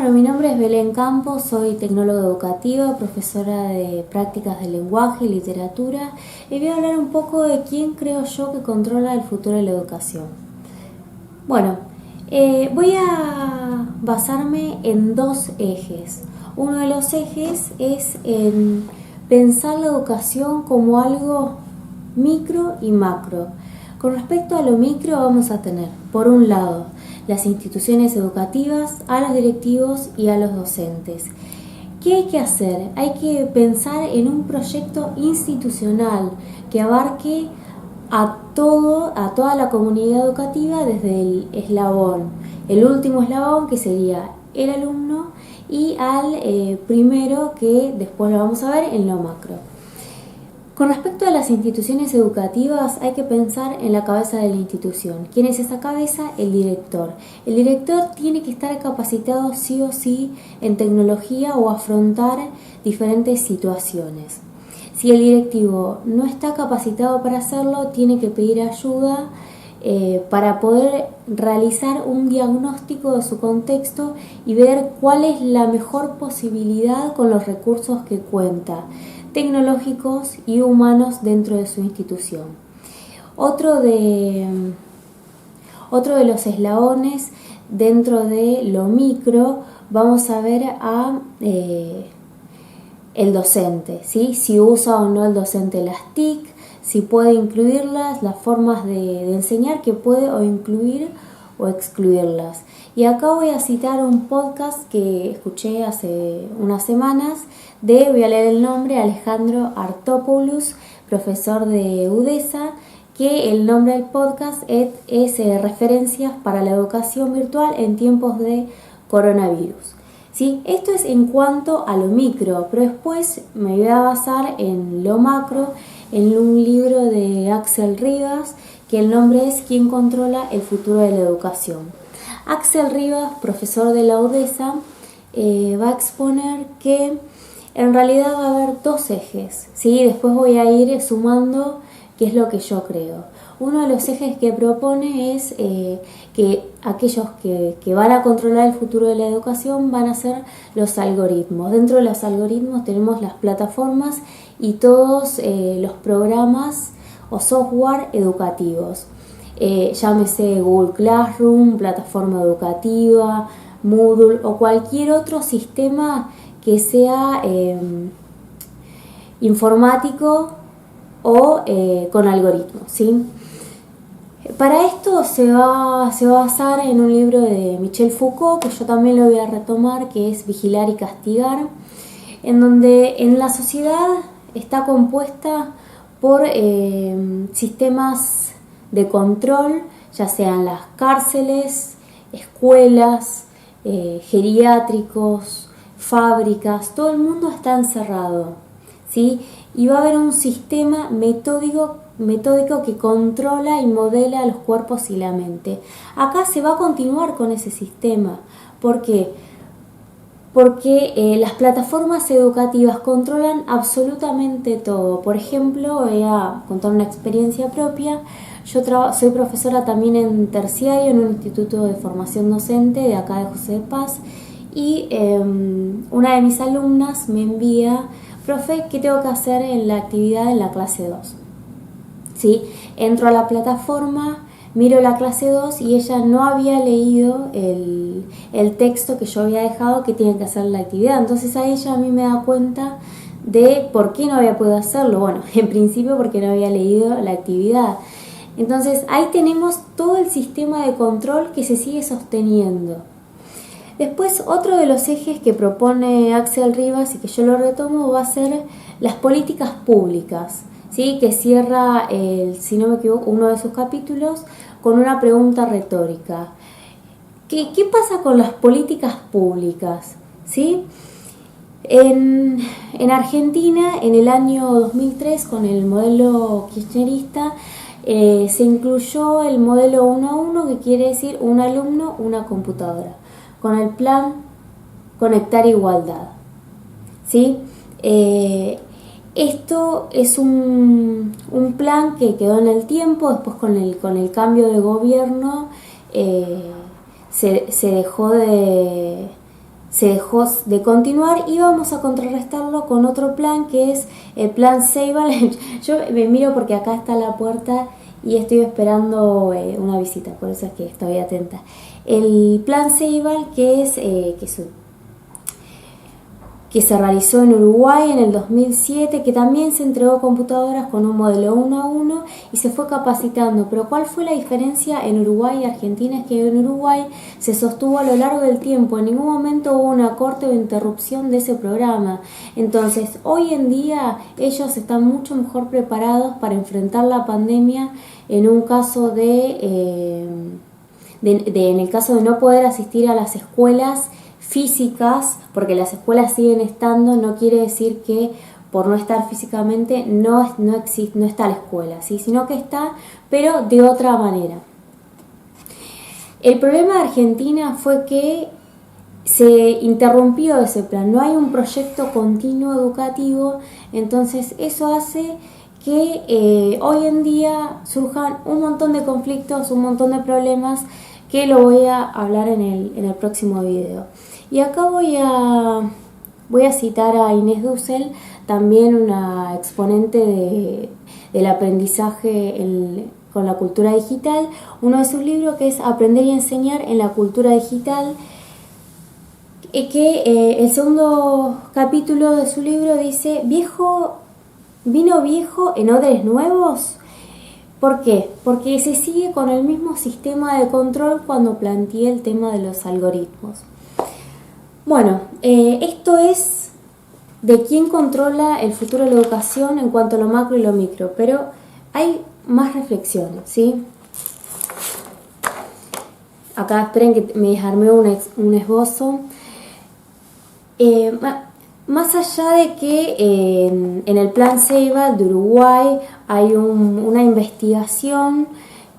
Bueno, mi nombre es Belén Campos, soy tecnóloga educativa, profesora de prácticas de lenguaje y literatura, y voy a hablar un poco de quién creo yo que controla el futuro de la educación. Bueno, voy a basarme en dos ejes. Uno de los ejes es en pensar la educación como algo micro y macro. Con respecto a lo micro vamos a tener, por un lado, las instituciones educativas, a los directivos y a los docentes. ¿Qué hay que hacer? Hay que pensar en un proyecto institucional que abarque a toda la comunidad educativa desde el último eslabón que sería el alumno y al primero que después lo vamos a ver en lo macro. Con respecto a las instituciones educativas hay que pensar en la cabeza de la institución. ¿Quién es esa cabeza? El director. El director tiene que estar capacitado sí o sí en tecnología o afrontar diferentes situaciones. Si el directivo no está capacitado para hacerlo, tiene que pedir ayuda para poder realizar un diagnóstico de su contexto y ver cuál es la mejor posibilidad con los recursos que cuenta, tecnológicos y humanos dentro de su institución. Otro de los eslabones dentro de lo micro vamos a ver a el docente, ¿sí? Si usa o no el docente las TIC, si puede incluirlas, las formas de enseñar que puede o incluir o excluirlas. Y acá voy a citar un podcast que escuché hace unas semanas voy a leer el nombre, Alejandro Artopoulos, profesor de UDESA, que el nombre del podcast es Referencias para la educación virtual en tiempos de coronavirus. ¿Sí? Esto es en cuanto a lo micro, pero después me voy a basar en lo macro, en un libro de Axel Rivas, que el nombre es ¿Quién controla el futuro de la educación? Axel Rivas, profesor de la UDESA, va a exponer que en realidad va a haber dos ejes, ¿sí? Después voy a ir sumando qué es lo que yo creo. Uno de los ejes que propone es que aquellos que van a controlar el futuro de la educación van a ser los algoritmos. Dentro de los algoritmos tenemos las plataformas y todos los programas o software educativos. Llámese Google Classroom, plataforma educativa, Moodle o cualquier otro sistema que sea informático o con algoritmos, ¿sí? Para esto se va a basar en un libro de Michel Foucault, que yo también lo voy a retomar, que es Vigilar y Castigar, en donde en la sociedad está compuesta por sistemas de control, ya sean las cárceles, escuelas, geriátricos, fábricas, todo el mundo está encerrado, ¿sí? Y va a haber un sistema metódico que controla y modela los cuerpos y la mente. Acá se va a continuar con ese sistema. ¿Por qué? Porque las plataformas educativas controlan absolutamente todo. Por ejemplo, voy a contar una experiencia propia. Yo soy profesora también en terciario en un instituto de formación docente de acá de José de Paz. Y una de mis alumnas me envía: profe, ¿qué tengo que hacer en la actividad en la clase 2? ¿Sí? Entro a la plataforma, miro la clase 2 y ella no había leído el texto que yo había dejado que tiene que hacer la actividad. Entonces ahí ella a mí me da cuenta de por qué no había podido hacerlo. Bueno, en principio porque no había leído la actividad. Entonces ahí tenemos todo el sistema de control que se sigue sosteniendo. Después, otro de los ejes que propone Axel Rivas y que yo lo retomo va a ser las políticas públicas, ¿sí? Que cierra, si no me equivoco, uno de sus capítulos con una pregunta retórica. ¿Qué pasa con las políticas públicas? ¿Sí? En Argentina, en el año 2003, con el modelo kirchnerista, se incluyó el modelo 1 a 1, que quiere decir un alumno, una computadora, con el plan Conectar Igualdad, ¿sí? Esto es un plan que quedó en el tiempo. Después con el cambio de gobierno se dejó de se dejó de continuar y vamos a contrarrestarlo con otro plan que es el plan Ceibal. Yo me miro porque acá está la puerta y estoy esperando una visita, por eso es que estoy atenta. El plan Ceibal que se realizó en Uruguay en el 2007, que también se entregó computadoras con un modelo 1:1 y se fue capacitando. Pero ¿cuál fue la diferencia en Uruguay y Argentina? Es que en Uruguay se sostuvo a lo largo del tiempo, en ningún momento hubo una corte o interrupción de ese programa. Entonces, hoy en día ellos están mucho mejor preparados para enfrentar la pandemia en un caso en el caso de no poder asistir a las escuelas físicas, porque las escuelas siguen estando, no quiere decir que por no estar físicamente no está la escuela, ¿sí? Sino que está, pero de otra manera. El problema de Argentina fue que se interrumpió ese plan, no hay un proyecto continuo educativo, entonces eso hace que hoy en día surjan un montón de conflictos, un montón de problemas que lo voy a hablar en el próximo video. Y acá voy a citar a Inés Dussel, también una exponente del aprendizaje con la cultura digital. Uno de sus libros que es Aprender y enseñar en la cultura digital, que el segundo capítulo de su libro dice: ¿Vino viejo en odres nuevos? ¿Por qué? Porque se sigue con el mismo sistema de control cuando planteé el tema de los algoritmos. Bueno, esto es de quién controla el futuro de la educación en cuanto a lo macro y lo micro, pero hay más reflexiones, ¿sí? Acá esperen que me armé un esbozo. Más allá de que en el plan Ceibal de Uruguay hay una investigación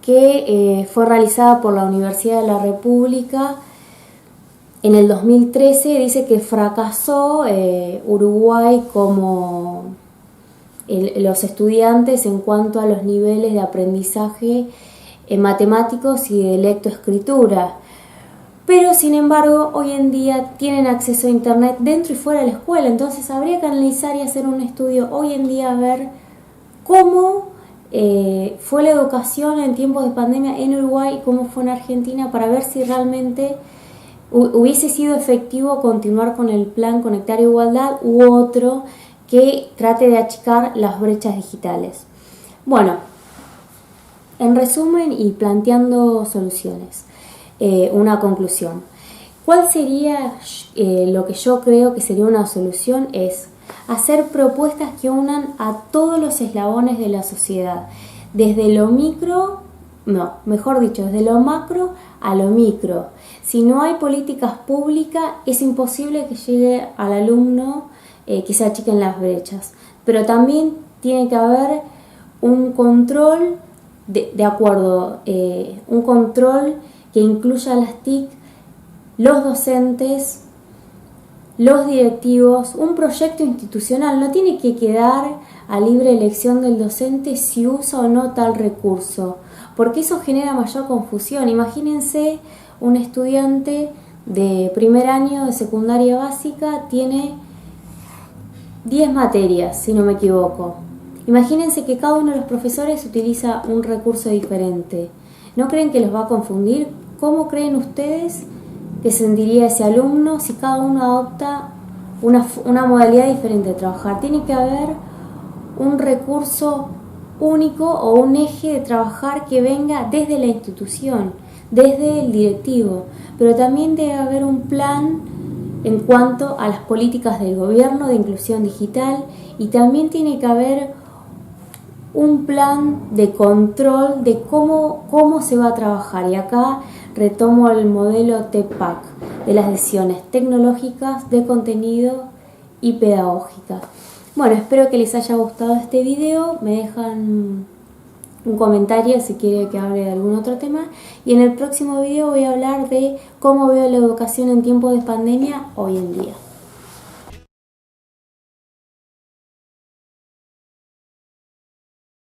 que fue realizada por la Universidad de la República en el 2013, dice que fracasó Uruguay como los estudiantes en cuanto a los niveles de aprendizaje en matemáticos y de lectoescritura. Pero sin embargo, hoy en día tienen acceso a internet dentro y fuera de la escuela, entonces habría que analizar y hacer un estudio hoy en día a ver cómo fue la educación en tiempos de pandemia en Uruguay y cómo fue en Argentina, para ver si realmente hubiese sido efectivo continuar con el plan Conectar Igualdad u otro que trate de achicar las brechas digitales. Bueno, en resumen y planteando soluciones, una conclusión. ¿Cuál sería lo que yo creo que sería una solución? Es hacer propuestas que unan a todos los eslabones de la sociedad, desde lo micro, no, mejor dicho, desde lo macro a lo micro. Si no hay políticas públicas, es imposible que llegue al alumno que se achiquen las brechas. Pero también tiene que haber un control un control que incluya a las TIC, los docentes, los directivos, un proyecto institucional. No tiene que quedar a libre elección del docente si usa o no tal recurso, porque eso genera mayor confusión. Imagínense un estudiante de primer año de secundaria básica, tiene 10 materias, si no me equivoco. Imagínense que cada uno de los profesores utiliza un recurso diferente. ¿No creen que los va a confundir? ¿Cómo creen ustedes que se sentiría ese alumno si cada uno adopta una modalidad diferente de trabajar? Tiene que haber un recurso único o un eje de trabajar que venga desde la institución, desde el directivo, pero también debe haber un plan en cuanto a las políticas del gobierno de inclusión digital, y también tiene que haber un plan de control de cómo se va a trabajar. Y acá retomo el modelo TEPAC de las decisiones tecnológicas, de contenido y pedagógicas. Bueno, espero que les haya gustado este video. Me dejan un comentario si quieren que hable de algún otro tema, y en el próximo video voy a hablar de cómo veo la educación en tiempos de pandemia hoy en día.